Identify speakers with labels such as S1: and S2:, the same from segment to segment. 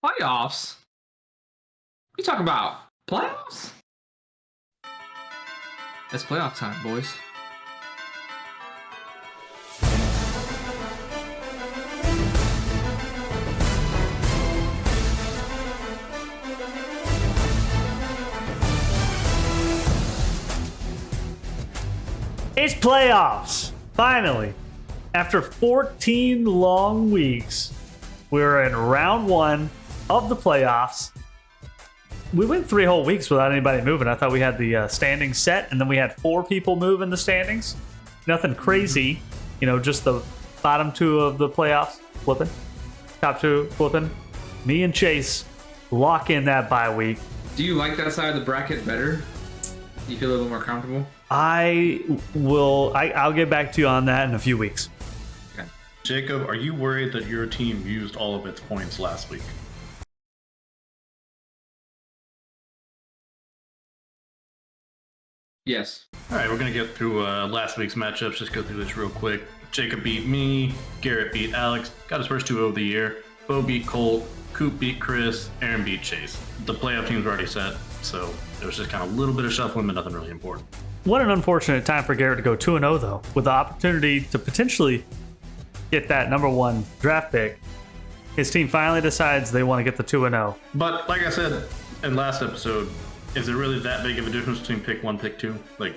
S1: Playoffs? You talking about playoffs? It's playoff time, boys.
S2: It's playoffs! Finally! After 14 long weeks, we're in round one of the playoffs. We went 3 whole weeks without anybody moving. I thought we had the standings set, and then we had 4 people move in the standings. Nothing crazy. You know, just the bottom 2 of the playoffs flipping. Top 2 flipping. Me and Chase lock in that bye week.
S1: Do you like that side of the bracket better? Do you feel a little more comfortable?
S2: I'll get back to you on that in a few weeks.
S1: Okay.
S3: Jacob, are you worried that your team used all of its points last week?
S1: Yes.
S3: All right, we're going to get through last week's matchups. Just go through this real quick. Jacob beat me. Garrett beat Alex. Got his first 2 of the year. Bo beat Colt. Coop beat Chris. Aaron beat Chase. The playoff teams were already set, so there was just kind of a little bit of shuffling, but nothing really important.
S2: What an unfortunate time for Garrett to go 2-0, though, with the opportunity to potentially get that number 1 draft pick. His team finally decides they want to get the 2-0.
S3: But like I said in last episode, is there really that big of a difference between pick 1, pick 2? Like,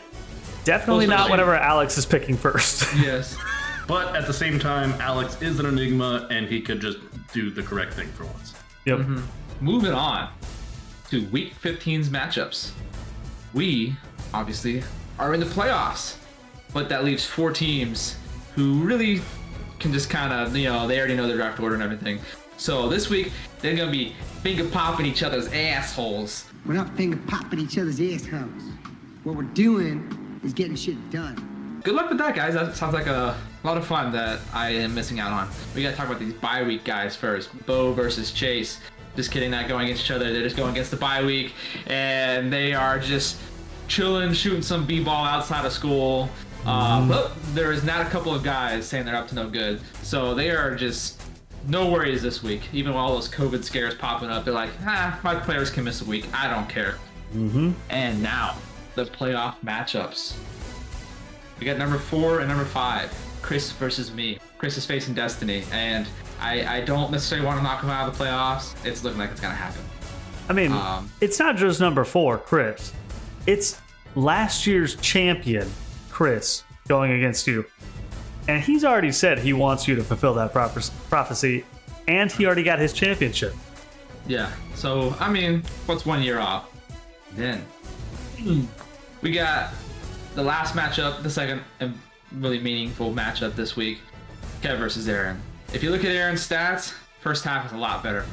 S2: definitely not whenever Alex is picking first.
S1: Yes.
S3: But at the same time, Alex is an enigma, and he could just do the correct thing for once.
S2: Yep.
S1: Mm-hmm. Moving on to Week 15's matchups. We, obviously, are in the playoffs, but that leaves 4 teams who really can just kind of, they already know their draft order and everything. So this week, they're going to be finger popping each other's assholes.
S4: We're not finger popping each other's assholes. What we're doing is getting shit done.
S1: Good luck with that, guys. That sounds like a lot of fun that I am missing out on. We got to talk about these bye week guys first. Bo versus Chase. Just kidding, not going against each other. They're just going against the bye week, and they are just chilling, shooting some b-ball outside of school. But there is not a couple of guys saying they're up to no good. So they are just no worries this week. Even with all those COVID scares popping up, they're like, my players can miss a week. I don't care. And now, the playoff matchups. We got number 4 and number 5. Chris versus me. Chris is facing Destiny, and I don't necessarily want to knock him out of the playoffs. It's looking like it's going to happen.
S2: I mean, it's not just number 4, Chris. It's last year's champion, Chris, going against you. And he's already said he wants you to fulfill that prophecy, and he already got his championship.
S1: Yeah, so, I mean, what's 1 year off? Then, we got the last matchup, the second really meaningful matchup this week, Kev versus Aaron. If you look at Aaron's stats, first half is a lot better.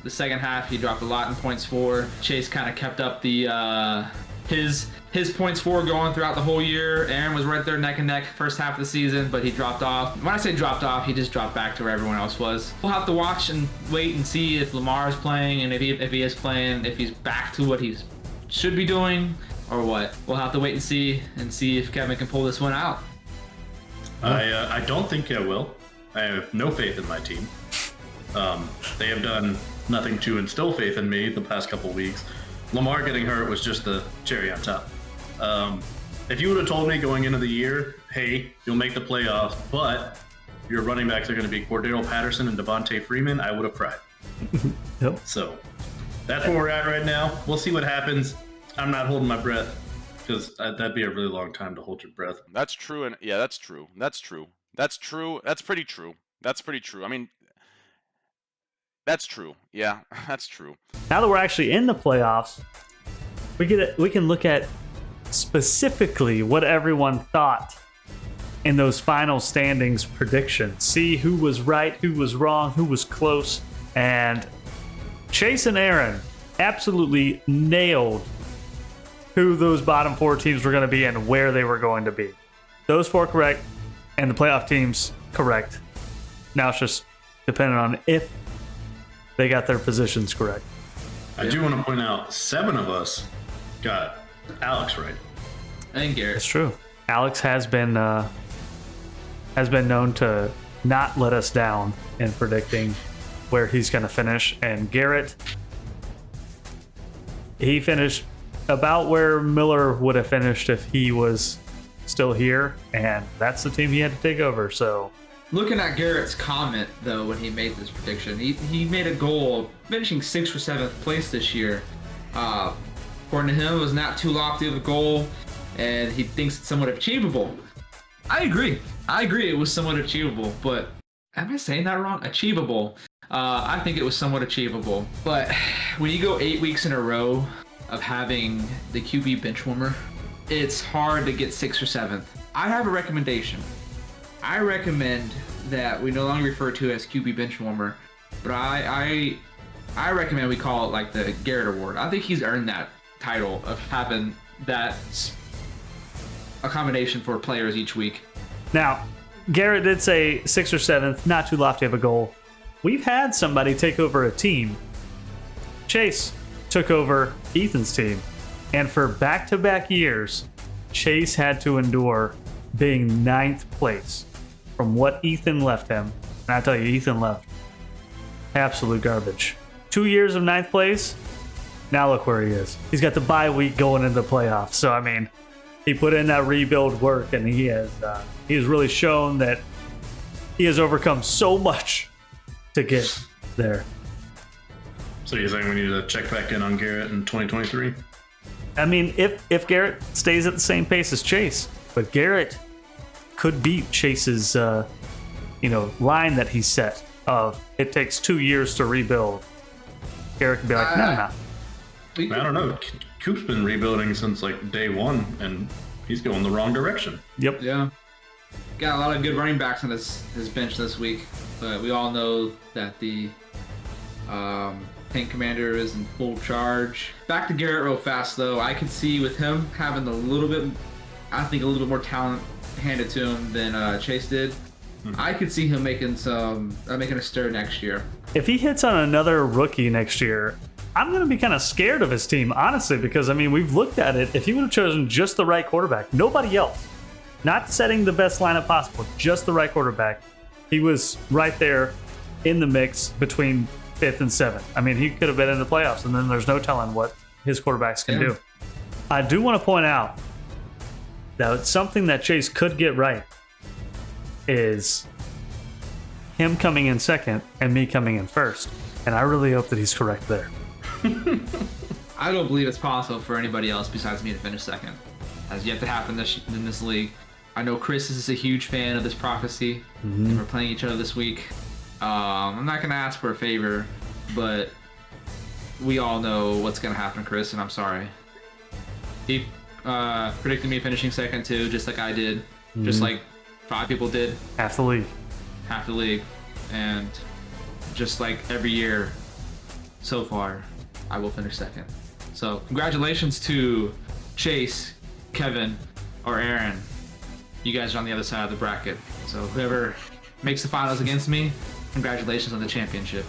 S1: The second half, he dropped a lot in points for. Chase kind of kept up the his points for going throughout the whole year. Aaron was right there neck and neck first half of the season, but he dropped off. When I say dropped off, he just dropped back to where everyone else was. We'll have to watch and wait and see if Lamar is playing, and if he is playing, if he's back to what he should be doing, or what. We'll have to wait and see if Kevin can pull this one out.
S3: I don't think I will. I have no faith in my team. They have done nothing to instill faith in me the past couple weeks. Lamar getting hurt was just the cherry on top. If you would have told me going into the year, hey, you'll make the playoffs, but your running backs are going to be Cordero Patterson and Devontae Freeman, I would have cried.
S2: Yep.
S3: So that's where we're at right now. We'll see what happens. I'm not holding my breath because that'd be a really long time to hold your breath.
S5: That's true, and yeah, that's true. That's true. That's true. That's pretty true. That's pretty true. I mean, that's true. Yeah, that's true.
S2: Now that we're actually in the playoffs, we can look at specifically what everyone thought in those final standings predictions. See who was right, who was wrong, who was close. And Chase and Aaron absolutely nailed who those bottom 4 teams were going to be and where they were going to be. Those 4 correct, and the playoff teams correct. Now it's just dependent on if they got their positions correct.
S3: I do want to point out 7 of us got Alex right.
S1: And Garrett.
S2: It's true. Alex has been known to not let us down in predicting where he's going to finish. And Garrett, he finished about where Miller would have finished if he was still here, and that's the team he had to take over. So
S1: looking at Garrett's comment, though, when he made this prediction, he made a goal of finishing 6th or 7th place this year. According to him, it was not too lofty of a goal, and he thinks it's somewhat achievable. I agree. It was somewhat achievable, but am I saying that wrong? Achievable. I think it was somewhat achievable. But when you go 8 weeks in a row of having the QB bench warmer, it's hard to get 6th or 7th. I have a recommendation. I recommend that we no longer refer to it as QB bench warmer, but I recommend we call it like the Garrett Award. I think he's earned that title of having that accommodation for players each week.
S2: now, Garrett did say 6th or 7th, not too lofty of a goal. We've had somebody take over a team. Chase took over Ethan's team, and for back-to-back years, Chase had to endure being 9th place from what Ethan left him. And I tell you, Ethan left absolute garbage. 2 years of 9th place. Now look where he is. He's got the bye week going into the playoffs. So I mean, he put in that rebuild work, and he has really shown that he has overcome so much to get there.
S3: So you're saying we need to check back in on Garrett in 2023?
S2: I mean, if Garrett stays at the same pace as Chase, but Garrett could beat Chase's line that he set of it takes 2 years to rebuild. Garrett could be like, no.
S3: I don't know. Coop's been rebuilding since like day one, and he's going the wrong direction.
S2: Yep.
S1: Yeah. Got a lot of good running backs on his bench this week, but we all know that the tank commander is in full charge. Back to Garrett real fast, though. I could see with him having a little bit more talent handed to him than Chase did. I could see him making a stir next year.
S2: If he hits on another rookie next year, I'm going to be kind of scared of his team, honestly, because, I mean, we've looked at it. If he would have chosen just the right quarterback, nobody else, not setting the best lineup possible, just the right quarterback, he was right there in the mix between 5th and 7th. I mean, he could have been in the playoffs, and then there's no telling what his quarterbacks can do. I do want to point out that something that Chase could get right is him coming in 2nd and me coming in 1st. And I really hope that he's correct there.
S1: I don't believe it's possible for anybody else besides me to finish 2nd. Has yet to happen in this league. I know Chris is a huge fan of this prophecy, and we're playing each other this week. I'm not going to ask for a favor, but we all know what's going to happen, Chris, and I'm sorry. He predicted me finishing 2nd too, just like I did, just like 5 people did.
S2: Half the league.
S1: And just like every year so far, I will finish 2nd. So congratulations to Chase, Kevin, or Aaron. You guys are on the other side of the bracket. So whoever makes the finals against me, congratulations on the championship.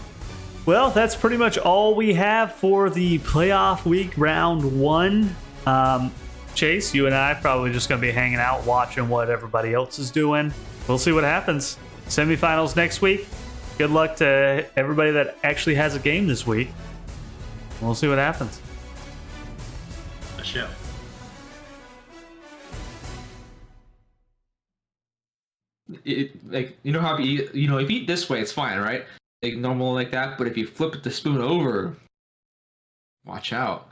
S2: Well, that's pretty much all we have for the playoff week round 1. Chase, you and I probably just going to be hanging out watching what everybody else is doing. We'll see what happens. Semifinals next week. Good luck to everybody that actually has a game this week. We'll see what happens.
S3: A show.
S1: Like, you know how if you eat this way, it's fine, right? Like normal like that. But if you flip the spoon over, watch out.